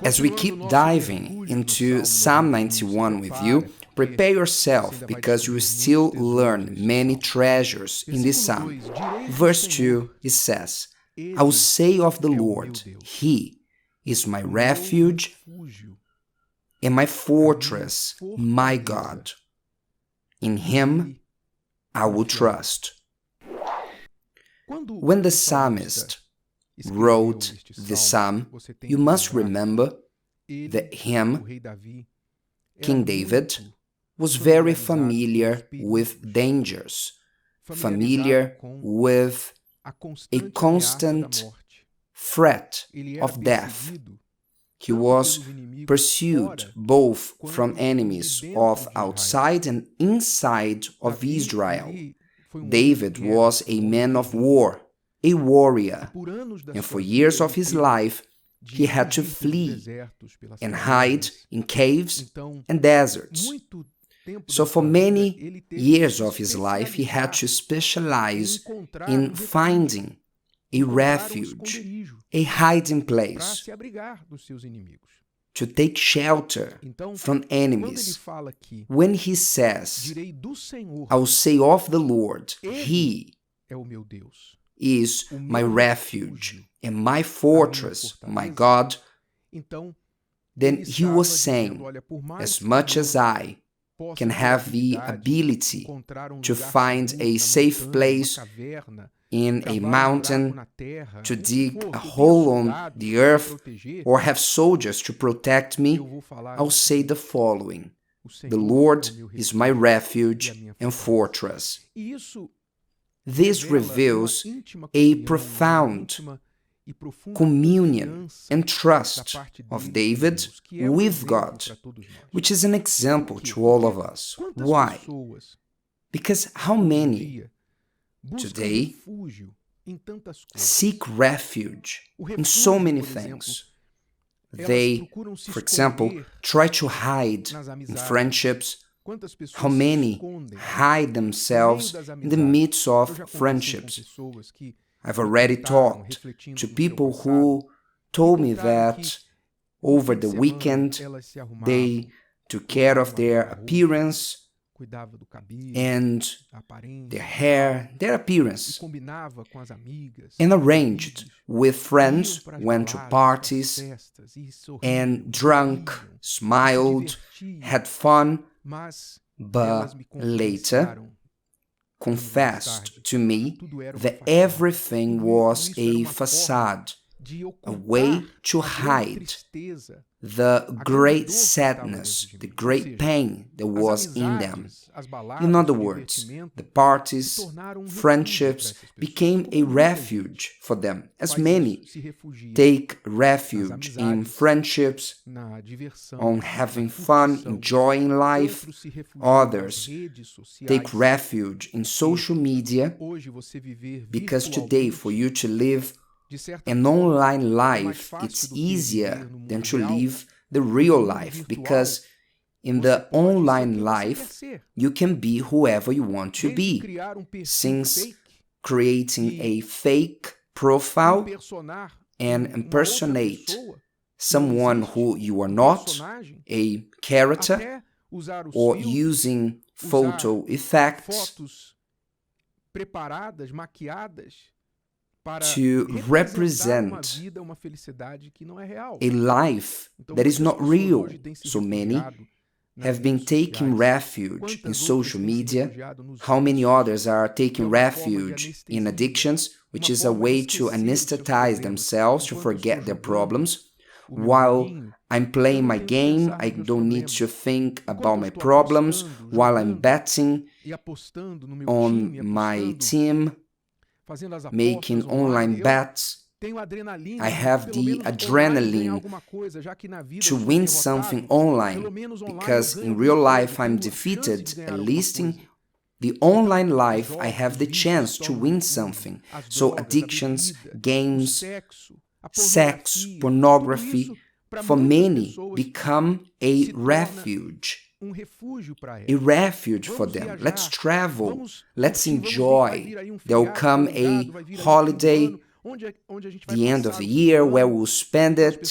As we keep diving into Psalm 91 with you, prepare yourself because you will still learn many treasures in this psalm. Verse 2, it says, I will say of the Lord, He is my refuge and my fortress, my God. In Him I will trust. When the psalmist wrote the psalm, you must remember that him, King David, was very familiar with dangers, familiar with a constant threat of death. He was pursued both from enemies of outside and inside of Israel. David was a man of war, a warrior, and for years of his life, he had to flee and hide in caves and deserts. So for many years of his life, he had to specialize in finding a refuge, a hiding place, to take shelter from enemies. When he says, I will say of the Lord, He is my refuge and my fortress, my God, then he was saying, as much as I can have the ability to find a safe place in a mountain, to dig a hole on the earth, or have soldiers to protect me, I'll say the following: the Lord is my refuge and fortress. This reveals a profound communion and trust of David with God, which is an example to all of us. Why? Because how many today seek refuge in so many things? They, for example, try to hide in friendships. How many hide themselves in the midst of friendships? I've already talked to people who told me that over the weekend they took care of their appearance and their hair, their appearance, and arranged with friends, went to parties, and drank, smiled, had fun, but later confessed to me that everything was a facade, a way to hide the great sadness, the great pain that was in them. In other words, the parties, friendships became a refuge for them, as many take refuge in friendships, on having fun, enjoying life. Others take refuge in social media, because today for you to live an online life, it's easier than to live the real life, because in the online life, you can be whoever you want to be, since creating a fake profile and impersonate someone who you are not, a character, or using photo effects to represent a life that is not real. So many have been taking refuge in social media. How many others are taking refuge in addictions, which is a way to anesthetize themselves, to forget their problems. While I'm playing my game, I don't need to think about my problems. While I'm betting on my team, making online bets, I have the adrenaline to win something online, because in real life I'm defeated. At least in the online life I have the chance to win something. So addictions, games, sex, pornography, for many become a refuge. A refuge for them. Let's travel, let's enjoy. There will come a holiday the end of the year, where we'll spend it.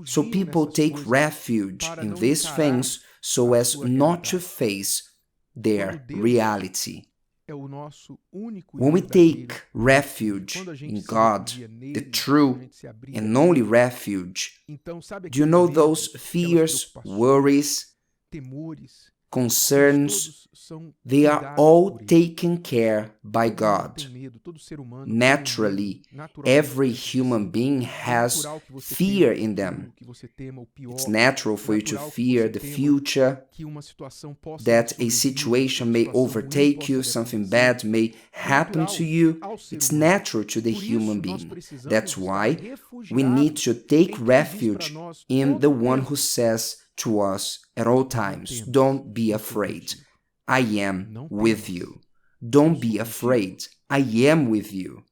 So people take refuge in these things so as not to face their reality. When we take refuge in God, the true and only refuge, do you know those fears, worries, concerns, they are all taken care by God. Naturally, every human being has fear in them. It's natural for you to fear the future, that a situation may overtake you, something bad may happen to you. It's natural to the human being. That's why we need to take refuge in the one who says to us at all times, don't be afraid, I am with you. Don't be afraid, I am with you.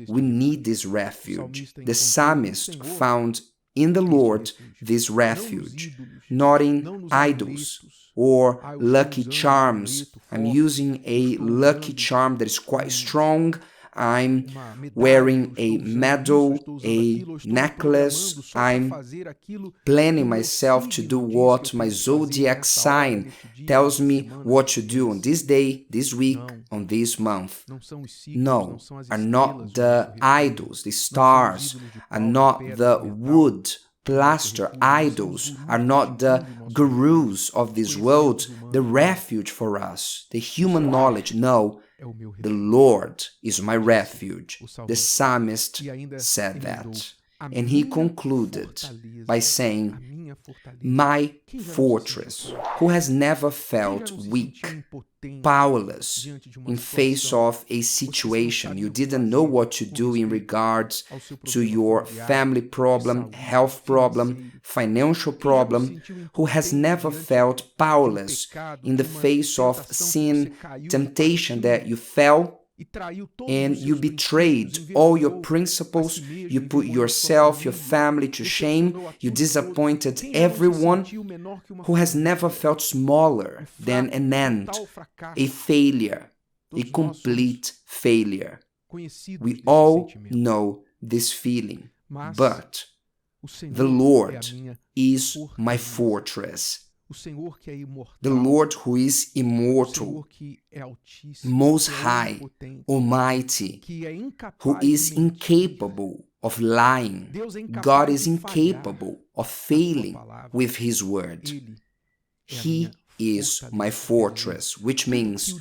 We need this refuge. The psalmist found in the Lord this refuge, not in idols or lucky charms. I'm using a lucky charm that is quite strong. I'm wearing a medal, a necklace. I'm planning myself to do what my zodiac sign tells me what to do on this day, this week, on this month. No, are not the idols, the stars, are not the wood, plaster idols, are not the gurus of this world the refuge for us, the human knowledge. No, the Lord is my refuge. The psalmist said that. And he concluded by saying, my fortress, who has never felt weak, powerless in face of a situation you didn't know what to do in regards to your family problem, health problem, financial problem, who has never felt powerless in the face of sin, temptation that you fell and you betrayed all your principles, you put yourself, your family to shame, you disappointed everyone, who has never felt smaller than an ant, a failure, a complete failure. We all know this feeling, but the Lord is my fortress. The Lord who is immortal, most high, almighty, who is incapable of lying. God is incapable of failing with His word. He is my fortress, which means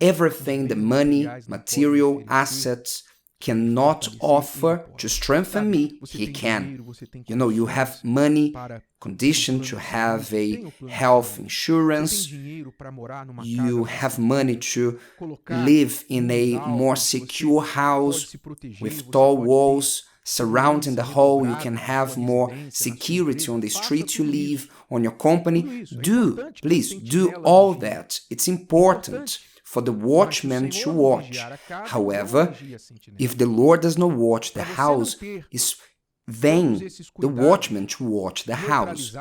everything the money, material, assets cannot offer to strengthen me, He can. You know, you have money, conditioned to have a health insurance, you have money to live in a more secure house with tall walls surrounding the whole, you can have more security on the street you live, on your company. Please do all that. It's important for the watchman to watch. However, if the Lord does not watch the house, it's vain the watchman to watch the house.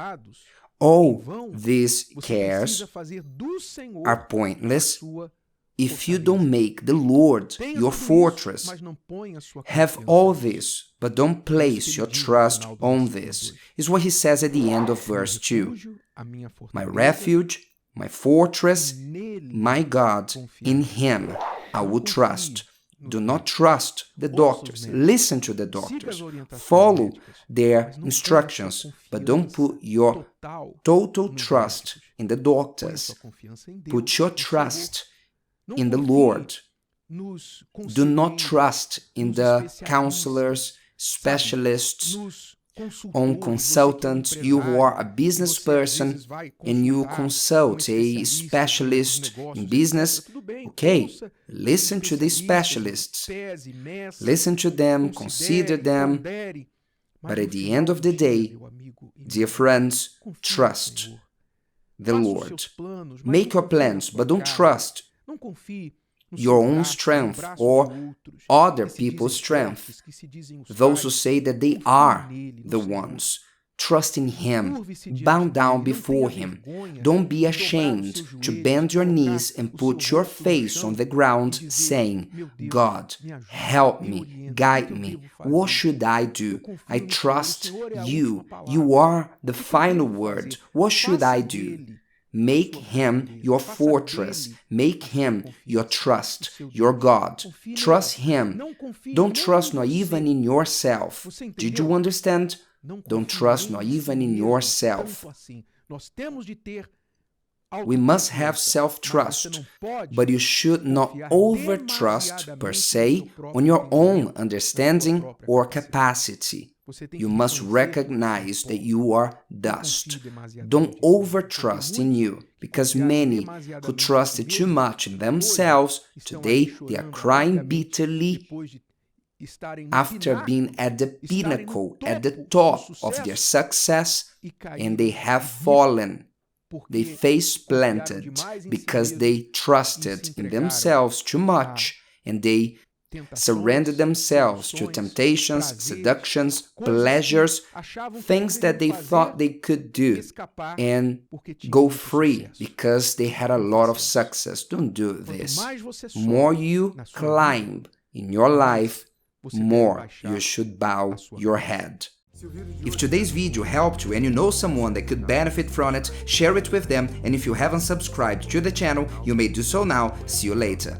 All these cares are pointless if you don't make the Lord your fortress. Have all this, but don't place your trust on this, is what he says at the end of verse 2. My refuge, my fortress, my God, in Him I will trust. Do not trust the doctors. Listen to the doctors. Follow their instructions, but don't put your total trust in the doctors. Put your trust in the Lord. Do not trust in the counselors, specialists, on consultants. You who are a business person and you consult a specialist in business, okay, listen to these specialists, listen to them, consider them, but at the end of the day, dear friends, trust the Lord. Make your plans, but don't trust your own strength or other people's strength. Those who say that they are the ones. Trust in Him. Bow down before Him. Don't be ashamed to bend your knees and put your face on the ground, saying, God, help me, guide me. What should I do? I trust You. You are the final word. What should I do? Make Him your fortress. Make Him your trust, your God. Trust Him. Don't trust not even in yourself. Did you understand? Don't trust not even in yourself. We must have self-trust, but you should not over-trust per se on your own understanding or capacity. You must recognize that you are dust. Don't over-trust in you, because many who trusted too much in themselves, today they are crying bitterly after being at the pinnacle, at the top of their success, and they have fallen. They face-planted because they trusted in themselves too much, and they surrendered themselves to temptations, seductions, pleasures, things that they thought they could do, and go free because they had a lot of success. Don't do this. More you climb in your life, more you should bow your head. If today's video helped you and you know someone that could benefit from it, share it with them, and if you haven't subscribed to the channel, you may do so now. See you later.